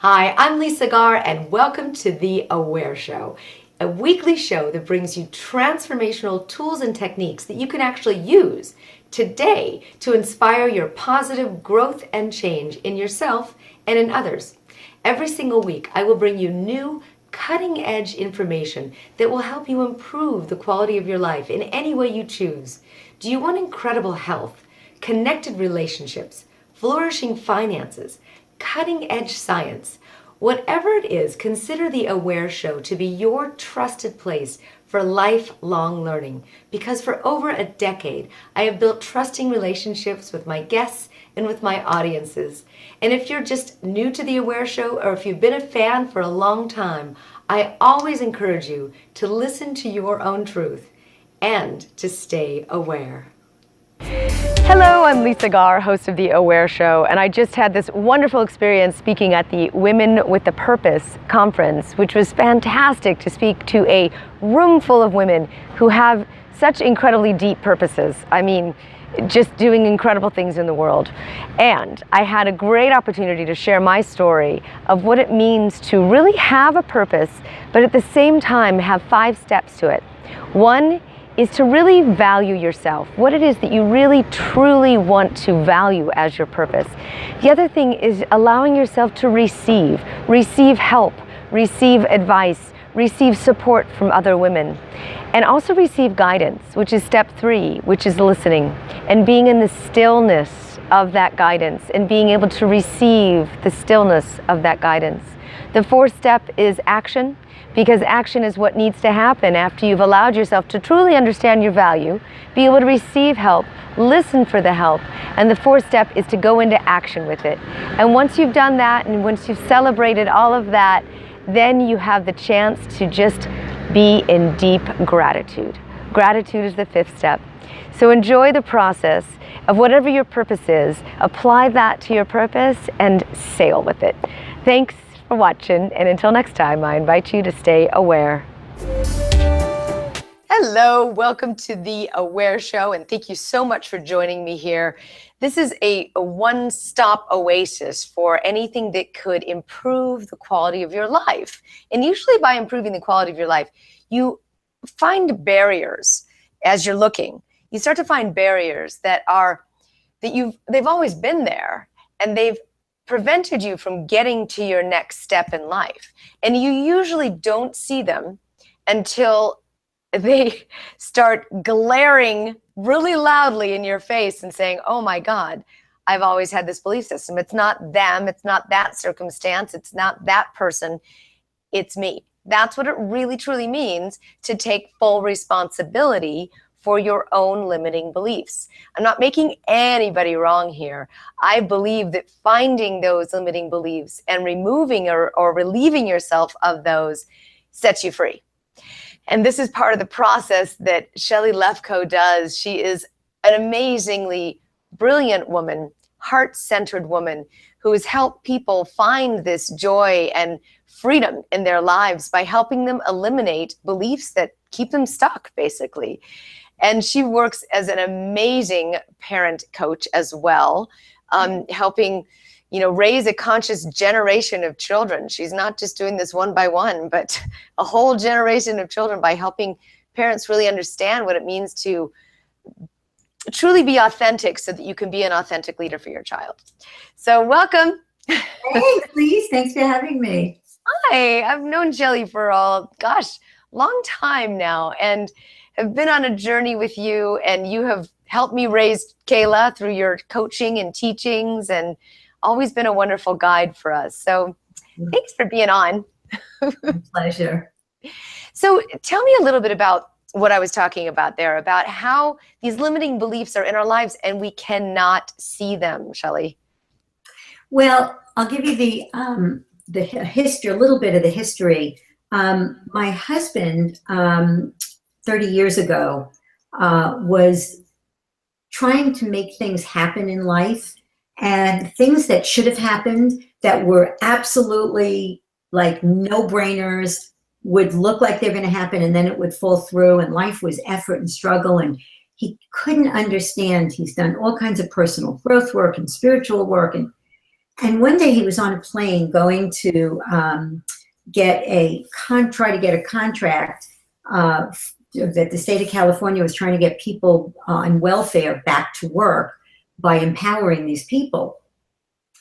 Hi, I'm Lisa Garr, and welcome to The Aware Show, a weekly show that brings you transformational tools and techniques that you can actually use today to inspire your positive growth and change in yourself and in others. Every single week, I will bring you new, cutting-edge information that will help you improve the quality of your life in any way you choose. Do you want incredible health, connected relationships, flourishing finances, cutting-edge science? Whatever it is, consider The Aware Show to be your trusted place for lifelong learning, because for over a decade, I have built trusting relationships with my guests and with my audiences. And if you're just new to The Aware Show, or if you've been a fan for a long time, I always encourage you to listen to your own truth and to stay aware. Hello, I'm Lisa Garr, host of The Aware Show, and I just had this wonderful experience speaking at the Women with a Purpose conference, which was fantastic to speak to a room full of women who have such incredibly deep purposes. I mean, just doing incredible things in the world. And I had a great opportunity to share my story of what it means to really have a purpose, but at the same time have 5 steps to it. One is to really value yourself, what it is that you really truly want to value as your purpose. The other thing is allowing yourself to receive help, receive advice, receive support from other women, and also receive guidance, which is step 3, which is listening and being in the stillness of that guidance and being able to receive the stillness of that guidance. The 4th step is action, because action is what needs to happen after you've allowed yourself to truly understand your value, be able to receive help, listen for the help, and the 4th step is to go into action with it. And once you've done that, and once you've celebrated all of that, then you have the chance to just be in deep gratitude. Gratitude is the 5th step. So enjoy the process of whatever your purpose is, apply that to your purpose, and sail with it. Thanks for watching, and until next time, I invite you to stay aware. Hello, welcome to The Aware Show, and thank you so much for joining me here. This is a one-stop oasis for anything that could improve the quality of your life. And usually by improving the quality of your life, you find barriers as you're looking. You start to find barriers they've always been there, and they've prevented you from getting to your next step in life. And you usually don't see them until they start glaring really loudly in your face and saying, oh my God, I've always had this belief system. It's not them, it's not that circumstance, it's not that person, it's me. That's what it really truly means to take full responsibility for your own limiting beliefs. I'm not making anybody wrong here. I believe that finding those limiting beliefs and removing or relieving yourself of those sets you free. And this is part of the process that Shelly Lefkoe does. She is an amazingly brilliant woman, heart-centered woman who has helped people find this joy and freedom in their lives by helping them eliminate beliefs that keep them stuck, basically. And she works as an amazing parent coach as well, helping, raise a conscious generation of children. She's not just doing this one by one, but a whole generation of children by helping parents really understand what it means to truly be authentic so that you can be an authentic leader for your child. So welcome. Thanks, Lise. Thanks for having me. Hi, I've known Shelly for long time now, and have been on a journey with you, and you have helped me raise Kayla through your coaching and teachings, and always been a wonderful guide for us. So thanks for being on. My pleasure. So tell me a little bit about what I was talking about there, about how these limiting beliefs are in our lives and we cannot see them, Shelly. Well, I'll give you the history, a little bit of the history. My husband, 30 years ago, was trying to make things happen in life, and things that should have happened that were absolutely like no-brainers would look like they're going to happen, and then it would fall through, and life was effort and struggle, and he couldn't understand. He's done all kinds of personal growth work and spiritual work, and And one day he was on a plane going to try to get a contract that the state of California was trying to get people on welfare back to work by empowering these people.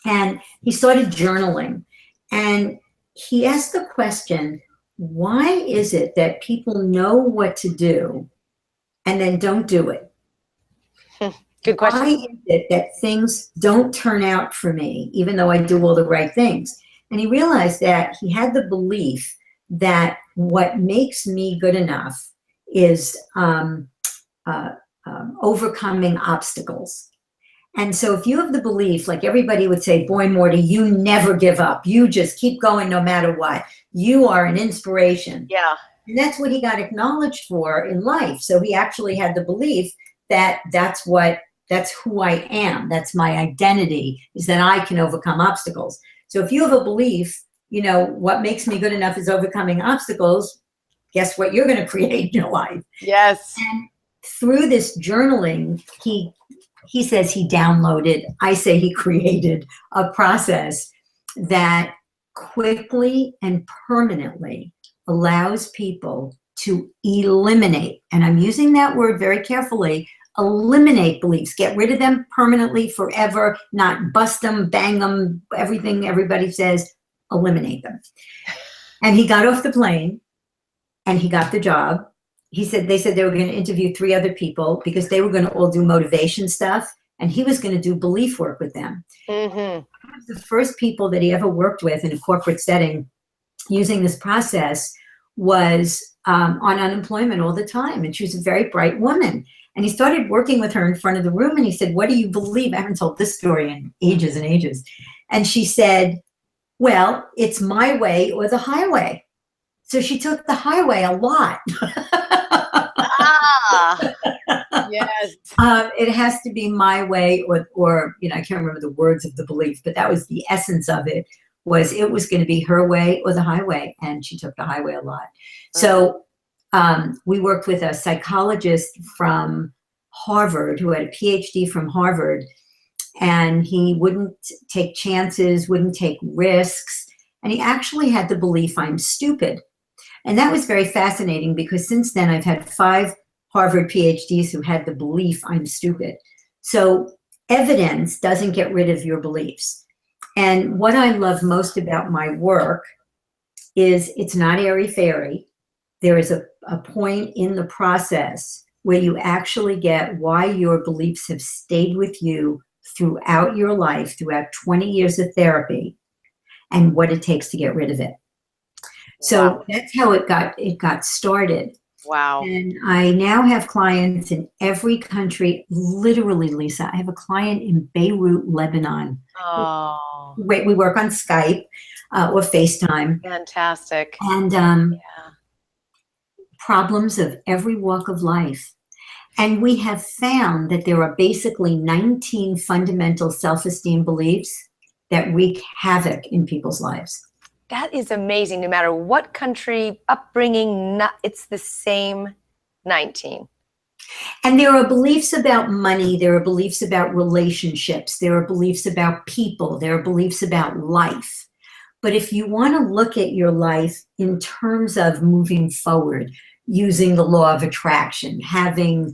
And he started journaling, and he asked the question, why is it that people know what to do and then don't do it? Good question. Why is it that things don't turn out for me, even though I do all the right things? And he realized that he had the belief that what makes me good enough is overcoming obstacles. And so if you have the belief, like everybody would say, boy, Morty, you never give up. You just keep going no matter what. You are an inspiration. Yeah. And that's what he got acknowledged for in life. So he actually had the belief that that's who I am. That's my identity, is that I can overcome obstacles. So if you have a belief, what makes me good enough is overcoming obstacles, guess what you're going to create in your life? Yes. And through this journaling, he says he downloaded, I say he created a process that quickly and permanently allows people to eliminate, and I'm using that word very carefully, eliminate beliefs, get rid of them permanently, forever, not bust them, bang them, everything everybody says, eliminate them. And he got off the plane and he got the job. They said they were going to interview 3 other people because they were going to all do motivation stuff, and he was going to do belief work with them. Mm-hmm. One of the first people that he ever worked with in a corporate setting using this process was on unemployment all the time, and she was a very bright woman. And he started working with her in front of the room, and he said, what do you believe? I haven't told this story in ages and ages. And she said, well, it's my way or the highway. So she took the highway a lot. Yes. It has to be my way or I can't remember the words of the belief, but that was the essence of it, was going to be her way or the highway. And she took the highway a lot. So we worked with a psychologist from Harvard who had a PhD from Harvard, and he wouldn't take chances, wouldn't take risks. And he actually had the belief, I'm stupid. And that was very fascinating because since then I've had 5 Harvard PhDs who had the belief, I'm stupid. So evidence doesn't get rid of your beliefs. And what I love most about my work is it's not airy-fairy. There is a point in the process where you actually get why your beliefs have stayed with you throughout your life, throughout 20 years of therapy, and what it takes to get rid of it. So Wow. that's how it got started. Wow. And I now have clients in every country. Literally, Lisa, I have a client in Beirut, Lebanon. Oh. We work on Skype or FaceTime. Fantastic. And problems of every walk of life. And we have found that there are basically 19 fundamental self-esteem beliefs that wreak havoc in people's lives. That is amazing. No matter what country, upbringing, it's the same 19. And there are beliefs about money. There are beliefs about relationships. There are beliefs about people. There are beliefs about life. But if you want to look at your life in terms of moving forward, using the law of attraction, having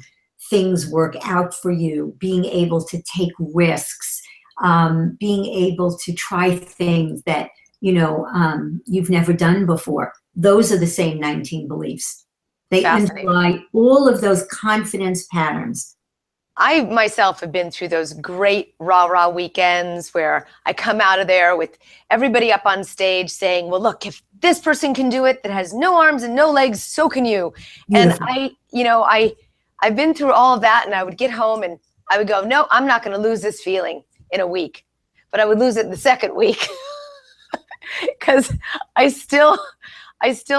things work out for you, being able to take risks, being able to try things that you've never done before. Those are the same 19 beliefs. They underlie all of those confidence patterns. I myself have been through those great rah-rah weekends where I come out of there with everybody up on stage saying, well, look, if this person can do it that has no arms and no legs, so can you. Beautiful. And I've been through all of that, and I would get home and I would go, no, I'm not going to lose this feeling in a week. But I would lose it in the second week because I still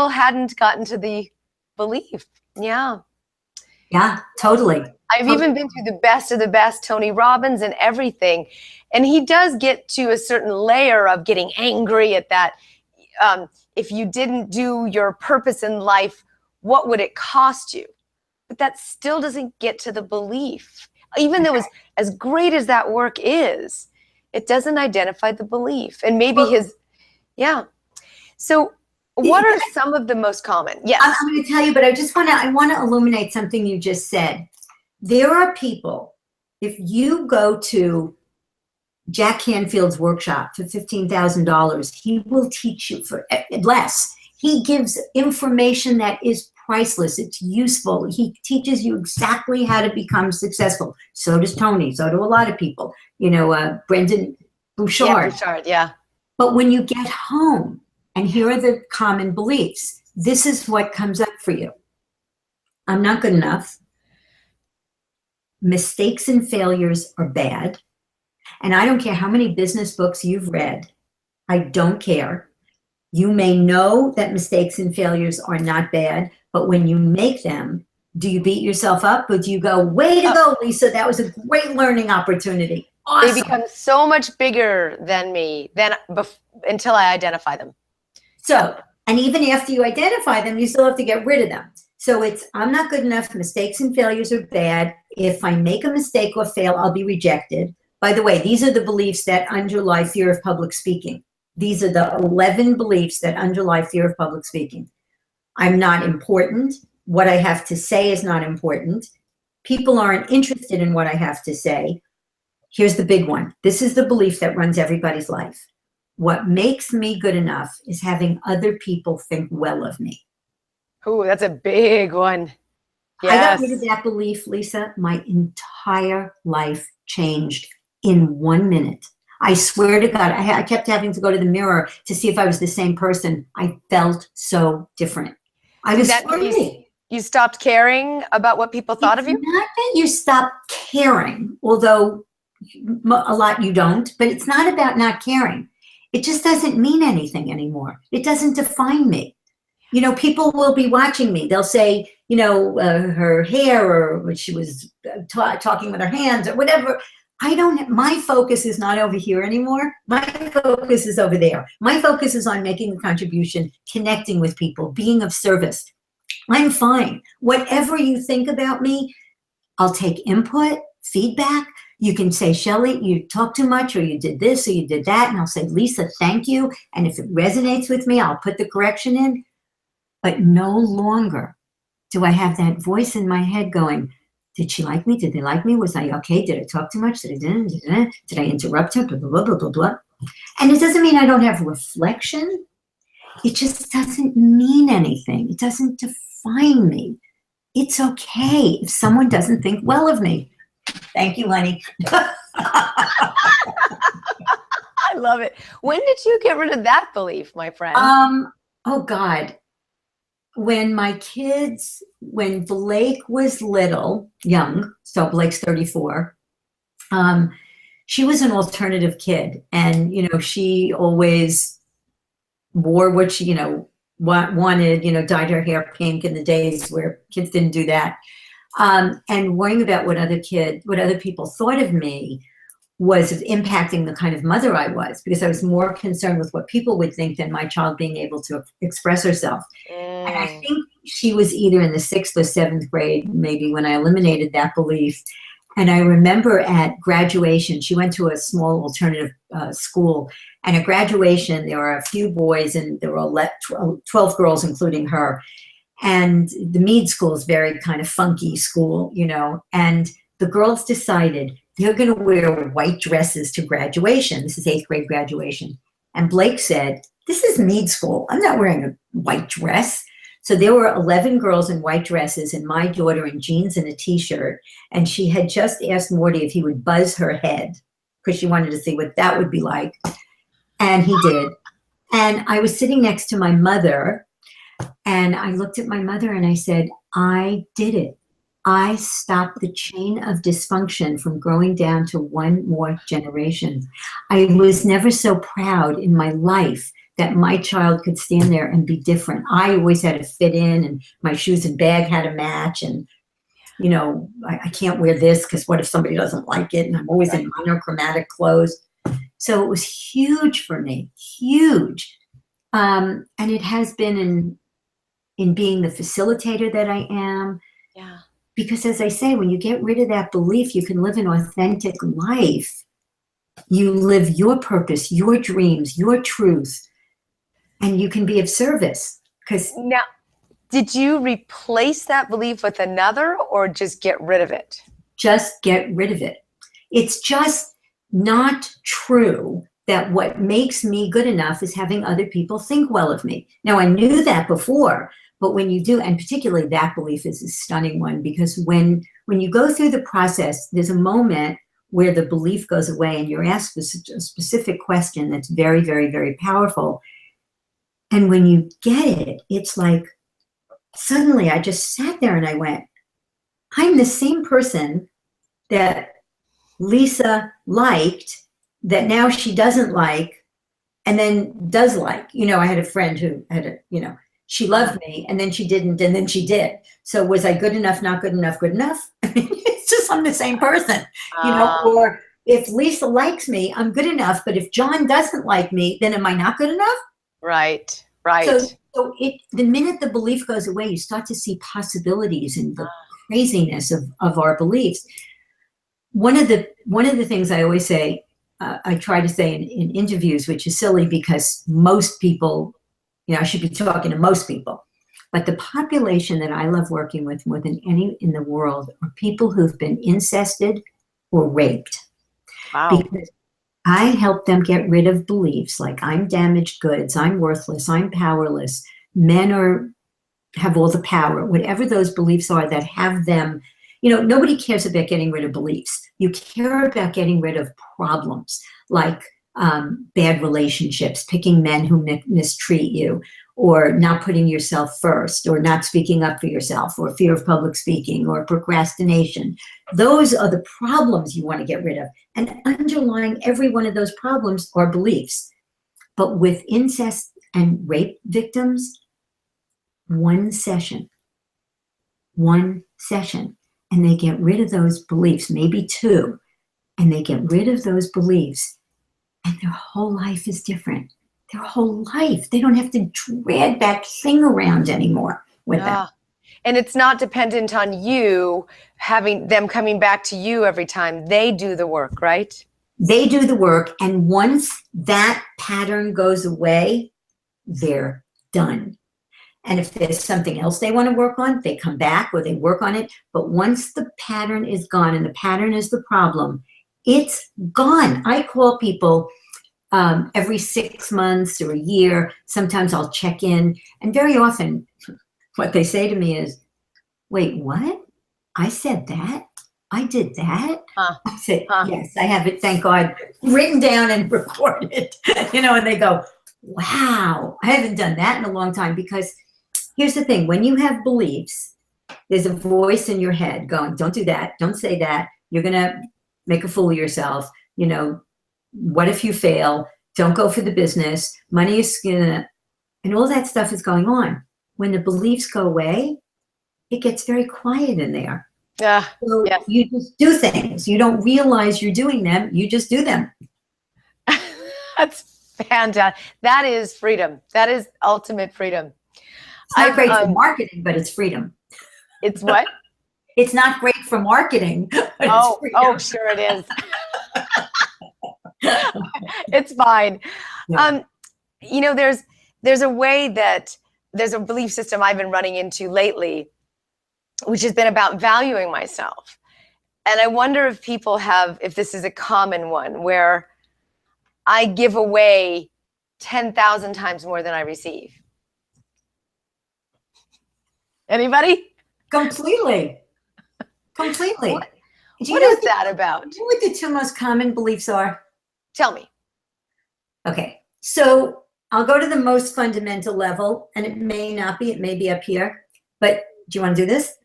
hadn't gotten to the belief. Yeah. Yeah, totally. I've even been through the best of the best, Tony Robbins and everything. And he does get to a certain layer of getting angry at that. If you didn't do your purpose in life, what would it cost you? But that still doesn't get to the belief. Even though as great as that work is, It doesn't identify the belief. And maybe yeah. So what are some of the most common? Yes. I'm going to tell you, but I want to illuminate something you just said. There are people, if you go to Jack Canfield's workshop for $15,000, he will teach you for less. He gives information that is priceless. It's useful. He teaches you exactly how to become successful. So does Tony. So do a lot of people. Brendan Bouchard. Yeah, Bouchard, yeah. But when you get home, and here are the common beliefs, this is what comes up for you. I'm not good enough. Mistakes and failures are bad. And I don't care how many business books you've read. I don't care. You may know that mistakes and failures are not bad, but when you make them, do you beat yourself up, or do you go, way to go, Lisa, that was a great learning opportunity. Awesome. They become so much bigger than me until I identify them. So, and even after you identify them, you still have to get rid of them. So I'm not good enough. Mistakes and failures are bad. If I make a mistake or fail, I'll be rejected. By the way, these are the beliefs that underlie fear of public speaking. These are the 11 beliefs that underlie fear of public speaking. I'm not important. What I have to say is not important. People aren't interested in what I have to say. Here's the big one. This is the belief that runs everybody's life. What makes me good enough is having other people think well of me. Oh, that's a big one. Yes. I got rid of that belief, Lisa. My entire life changed in 1 minute. I swear to God, I kept having to go to the mirror to see if I was the same person. I felt so different. I was free. You stopped caring about what people thought of you? Not that you stop caring, although a lot you don't, but it's not about not caring. It just doesn't mean anything anymore. It doesn't define me. People will be watching me. They'll say, her hair, or she was talking with her hands, or whatever. My focus is not over here anymore. My focus is over there. My focus is on making a contribution, connecting with people, being of service. I'm fine. Whatever you think about me, I'll take input, feedback. You can say, Shelly, you talk too much, or you did this, or you did that. And I'll say, Lisa, thank you. And if it resonates with me, I'll put the correction in. But no longer do I have that voice in my head going, did she like me? Did they like me? Was I okay? Did I talk too much? Did I didn't? Did I interrupt her? Blah, blah, blah, blah, blah, blah. And it doesn't mean I don't have reflection. It just doesn't mean anything. It doesn't define me. It's okay if someone doesn't think well of me. Thank you, honey. I love it. When did you get rid of that belief, my friend? Oh, God. When Blake was young, so Blake's 34, she was an alternative kid. And, she always wore what she, wanted, dyed her hair pink in the days where kids didn't do that. And worrying about what other people thought of me was impacting the kind of mother I was, because I was more concerned with what people would think than my child being able to express herself. And I think she was either in the 6th or 7th grade, maybe, when I eliminated that belief. And I remember at graduation, she went to a small alternative school. And at graduation, there were a few boys, and there were 12 girls, including her. And the Meade school is very kind of funky school, and the girls decided they're going to wear white dresses to graduation. This is 8th grade graduation. And Blake said, this is Meade school. I'm not wearing a white dress. So there were 11 girls in white dresses and my daughter in jeans and a t-shirt. And she had just asked Morty if he would buzz her head because she wanted to see what that would be like. And he did. And I was sitting next to my mother, and I looked at my mother and I said, I did it. I stopped the chain of dysfunction from growing down to one more generation. I was never so proud in my life that my child could stand there and be different. I always had to fit in, and my shoes and bag had to match. And, I can't wear this because what if somebody doesn't like it? And I'm always in monochromatic clothes. So it was huge for me, huge. And it has been in being the facilitator that I am. Yeah. Because as I say, when you get rid of that belief, you can live an authentic life. You live your purpose, your dreams, your truth, and you can be of service. Because now, did you replace that belief with another or just get rid of it? Just get rid of it. It's just not true that what makes me good enough is having other people think well of me. Now, I knew that before, but when you do, and particularly that belief is a stunning one, because when you go through the process, there's a moment where the belief goes away and you're asked a specific question that's very, very, very powerful. And when you get it, it's like, suddenly I just sat there and I went, I'm the same person that Lisa liked, that now she doesn't like, and then does like. I had a friend who had she loved me, and then she didn't, and then she did. So was I good enough, not good enough, good enough? It's just I'm the same person, or if Lisa likes me, I'm good enough, but if John doesn't like me, then am I not good enough? Right. So the minute the belief goes away, you start to see possibilities in the craziness of our beliefs. One of the things I always say, I try to say in interviews, which is silly because most people, I should be talking to most people, but the population that I love working with more than any in the world are people who've been incested or raped. Wow. Because I help them get rid of beliefs like I'm damaged goods, I'm worthless, I'm powerless, men have all the power, whatever those beliefs are that have them. Nobody cares about getting rid of beliefs. You care about getting rid of problems like bad relationships, picking men who mistreat you, or not putting yourself first, or not speaking up for yourself, or fear of public speaking, or procrastination. Those are the problems you want to get rid of. And underlying every one of those problems are beliefs. But with incest and rape victims, one session, and they get rid of those beliefs, maybe two, and they get rid of those beliefs, and their whole life is different. Their whole life. They don't have to drag that thing around anymore with them. And it's not dependent on you having them coming back to you every time. They do the work, right? They do the work, and once that pattern goes away, they're done. And if there's something else they want to work on, they come back or they work on it. But once the pattern is gone, and the pattern is the problem, it's gone. I call people every 6 months or a year. Sometimes I'll check in. And very often what they say to me is, wait, what? I said that? I did that? I said, yes, I have it, thank God, written down and recorded. And they go, wow, I haven't done that in a long time. Because here's the thing, when you have beliefs, there's a voice in your head going, don't do that, don't say that, you're going to make a fool of yourself, what if you fail, don't go for the business, money is gonna, and all that stuff is going on. When the beliefs go away, it gets very quiet in there. Yeah. So you just do things. You don't realize you're doing them, you just do them. That's fantastic. That is freedom. That is ultimate freedom. It's not great for marketing, but it's freedom. It's what? It's not great for marketing, but it's freedom. Sure it is. It's fine. Yeah. There's a way that there's a belief system I've been running into lately, which has been about valuing myself. And I wonder if if this is a common one, where I give away 10,000 times more than I receive. Anybody? Completely. What is that about? Do you know what the two most common beliefs are? Tell me. Okay. So I'll go to the most fundamental level, and it may not be, it may be up here, but do you want to do this?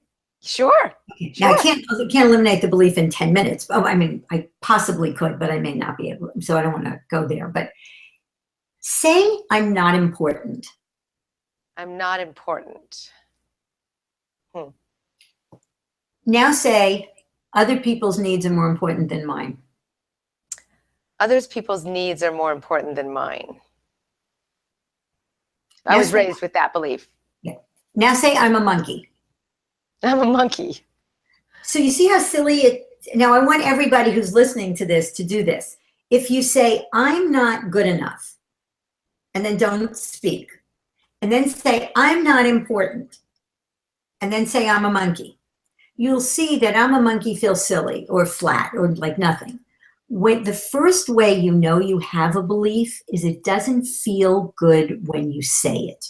Sure. Okay. Now, I can't eliminate the belief in 10 minutes. Oh, I mean, I possibly could, but I may not be able, so I don't want to go there. But say I'm not important. I'm not important. Now say other people's needs are more important than mine. Other people's needs are more important than mine. I was raised with that belief. Yeah. Now say I'm a monkey. I'm a monkey. So you see how silly it. Now I want everybody who's listening to this to do this. if you say, I'm not good enough, and then don't speak, and then say, I'm not important, and then say, I'm a monkey, you'll see that I'm a monkey feels silly or flat or like nothing. When the first way you know you have a belief is it doesn't feel good when you say it.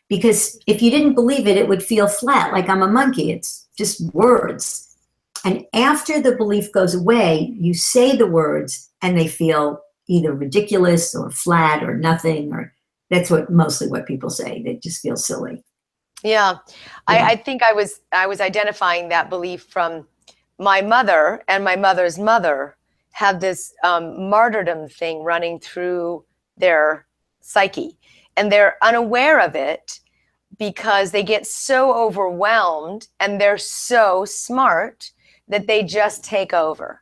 Because if you didn't believe it, it would feel flat, like I'm a monkey. It's just words. And after the belief goes away, you say the words and they feel either ridiculous or flat or nothing, or that's mostly what people say. They just feel silly. Yeah. Yeah. I think I was identifying that belief from my mother, and my mother's mother have this martyrdom thing running through their psyche, and they're unaware of it because they get so overwhelmed and they're so smart that they just take over.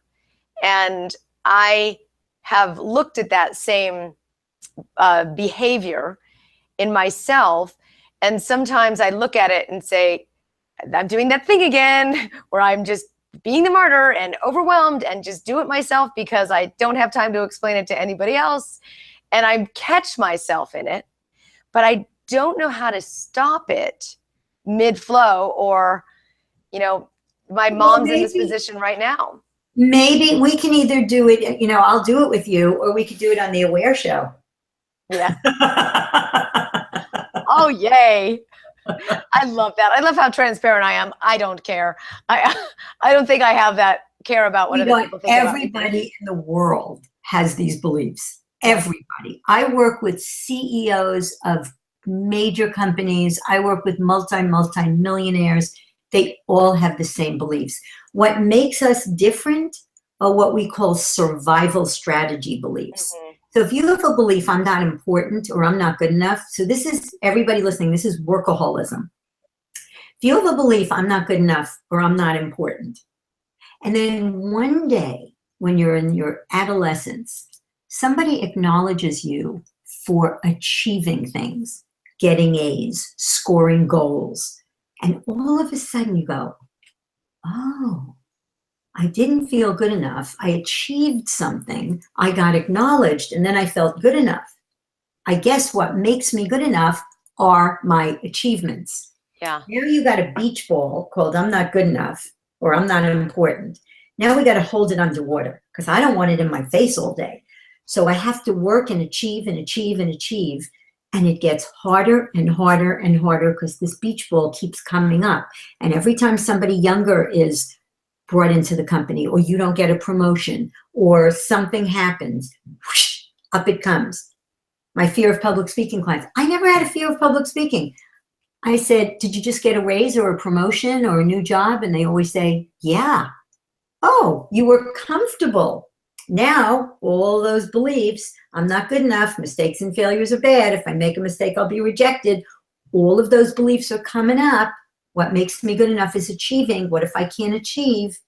And I have looked at that same behavior in myself. And sometimes I look at it and say, I'm doing that thing again, where I'm just being the martyr and overwhelmed and just do it myself because I don't have time to explain it to anybody else. And I catch myself in it, but I don't know how to stop it mid-flow, or, my mom's in this position right now. Maybe we can either do it, I'll do it with you, or we could do it on the Aware Show. Yeah. Oh, yay. I love that. I love how transparent I am. I don't care. I don't think I have that care about what other people think about me. Everybody in the world has these beliefs. Everybody. I work with CEOs of major companies. I work with multi-millionaires. They all have the same beliefs. What makes us different are what we call survival strategy beliefs. Mm-hmm. So if you have a belief, I'm not important or I'm not good enough. So this is, everybody listening, this is workaholism. If you have a belief, I'm not good enough or I'm not important, and then one day when you're in your adolescence, somebody acknowledges you for achieving things, getting A's, scoring goals, and all of a sudden you go, oh, I didn't feel good enough. I achieved something. I got acknowledged, and then I felt good enough. I guess what makes me good enough are my achievements. Yeah. Now you got a beach ball called I'm not good enough or I'm not important. Now we got to hold it underwater because I don't want it in my face all day. So I have to work and achieve and achieve and achieve. And it gets harder and harder and harder because this beach ball keeps coming up. And every time somebody younger is brought into the company, or you don't get a promotion, or something happens, whoosh, up it comes. My fear of public speaking clients. I never had a fear of public speaking. I said, did you just get a raise or a promotion or a new job? And they always say, yeah. Oh, you were comfortable. Now, all those beliefs, I'm not good enough, mistakes and failures are bad. If I make a mistake, I'll be rejected. All of those beliefs are coming up. What makes me good enough is achieving. What if I can't achieve?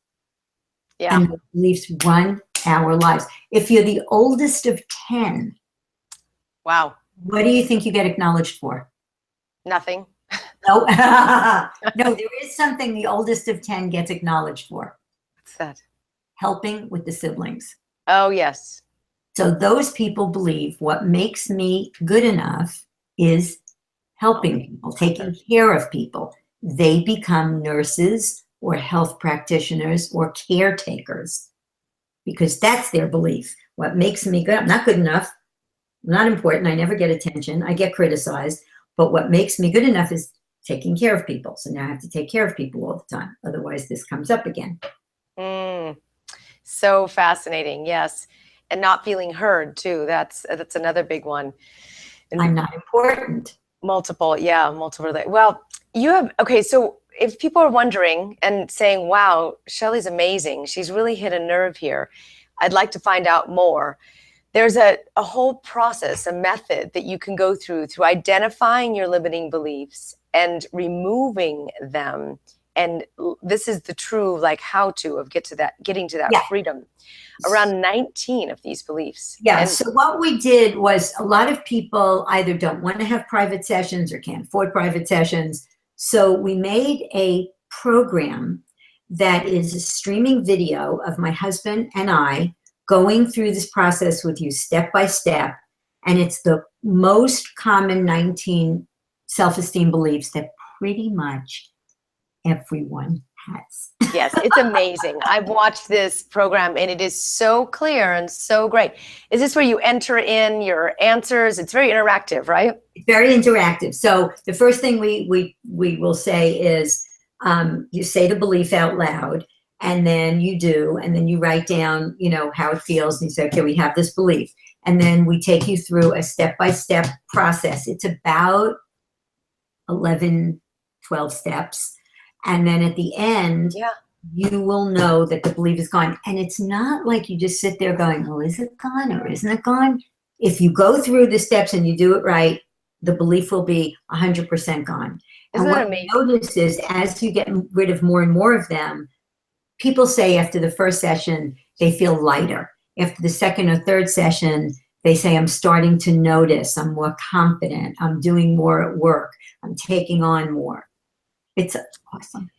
Yeah. And the beliefs run our lives. If you're the oldest of 10, wow, what do you think you get acknowledged for? Nothing. No, no, there is something the oldest of 10 gets acknowledged for. What's that? Helping with the siblings. Oh, yes. So those people believe what makes me good enough is helping people, taking care of people. They become nurses or health practitioners or caretakers because that's their belief. What makes me good? I'm not good enough. I'm not important. I never get attention. I get criticized. But what makes me good enough is taking care of people. So now I have to take care of people all the time. Otherwise, this comes up again. So fascinating. Yes. And not feeling heard too. That's another big one. And I'm not important. Multiple. Well, you have, okay. So if people are wondering and saying, wow, Shelly's amazing. She's really hit a nerve here. I'd like to find out more. There's a whole process, a method that you can go through identifying your limiting beliefs and removing them. And this is the true how-to of getting to that freedom. Around 19 of these beliefs. Yeah. So what we did was a lot of people either don't want to have private sessions or can't afford private sessions. So we made a program that is a streaming video of my husband and I going through this process with you step by step. And it's the most common 19 self-esteem beliefs that pretty much everyone has. Yes, it's amazing. I've watched this program and it is so clear and so great. Is this where you enter in your answers? It's very interactive, right? Very interactive. So the first thing we will say is you say the belief out loud, and then you do, and then you write down, you know, how it feels, and you say, okay, we have this belief. And then we take you through a step-by-step process. It's about 11, 12 steps. And then at the end, you will know that the belief is gone. And it's not like you just sit there going, oh, is it gone or isn't it gone? If you go through the steps and you do it right, the belief will be 100% gone. Isn't and that what amazing? I notice is as you get rid of more and more of them, people say after the first session, they feel lighter. After the second or third session, they say, I'm starting to notice, I'm more confident, I'm doing more at work, I'm taking on more. It's awesome.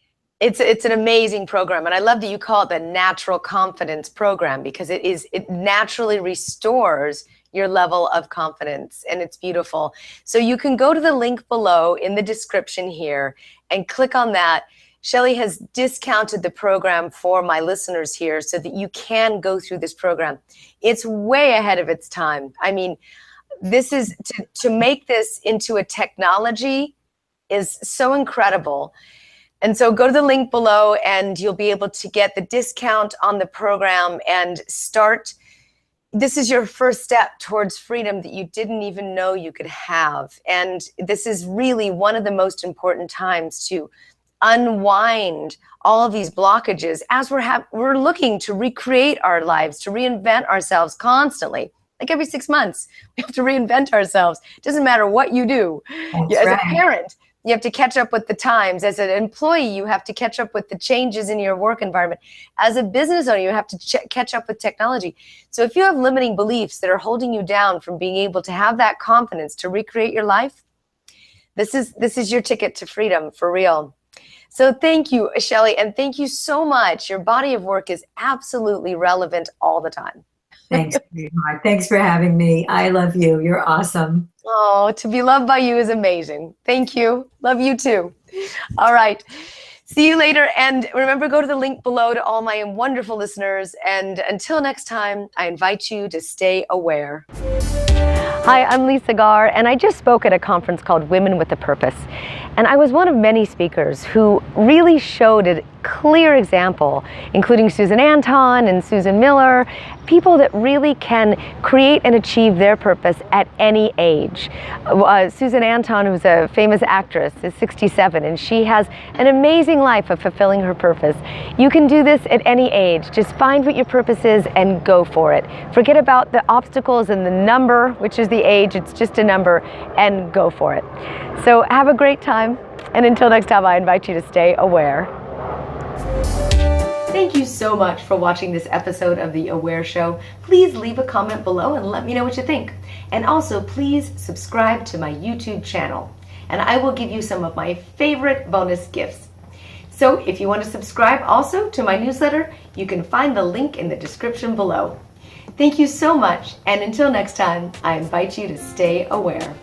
It's an amazing program. And I love that you call it the natural confidence program, because it naturally restores your level of confidence, and it's beautiful. So you can go to the link below in the description here and click on that. Shelly has discounted the program for my listeners here so that you can go through this program. It's way ahead of its time. I mean, this is to make this into a technology is so incredible. And so go to the link below and you'll be able to get the discount on the program and start. This is your first step towards freedom that you didn't even know you could have. And this is really one of the most important times to unwind all of these blockages as we're looking to recreate our lives, to reinvent ourselves constantly. Like every 6 months, we have to reinvent ourselves. It doesn't matter what you do. As a parent, you have to catch up with the times. As an employee, you have to catch up with the changes in your work environment. As a business owner, you have to catch up with technology. So if you have limiting beliefs that are holding you down from being able to have that confidence to recreate your life, this is your ticket to freedom for real. So thank you, Shelly, and thank you so much. Your body of work is absolutely relevant all the time. Thanks, sweetheart. Thanks for having me. I love you. You're awesome. Oh, to be loved by you is amazing. Thank you. Love you too. All right. See you later. And remember, go to the link below to all my wonderful listeners. And until next time, I invite you to stay aware. Hi, I'm Lisa Garr, and I just spoke at a conference called Women with a Purpose. And I was one of many speakers who really showed a clear example, including Susan Anton and Susan Miller, people that really can create and achieve their purpose at any age. Susan Anton, who's a famous actress, is 67, and she has an amazing life of fulfilling her purpose. You can do this at any age. Just find what your purpose is and go for it. Forget about the obstacles and the number, which is the age. It's just a number, and go for it. So have a great time. And until next time, I invite you to stay aware. Thank you so much for watching this episode of The Aware Show. Please leave a comment below and let me know what you think. And also, please subscribe to my YouTube channel, and I will give you some of my favorite bonus gifts. So if you want to subscribe also to my newsletter, you can find the link in the description below. Thank you so much, and until next time, I invite you to stay aware.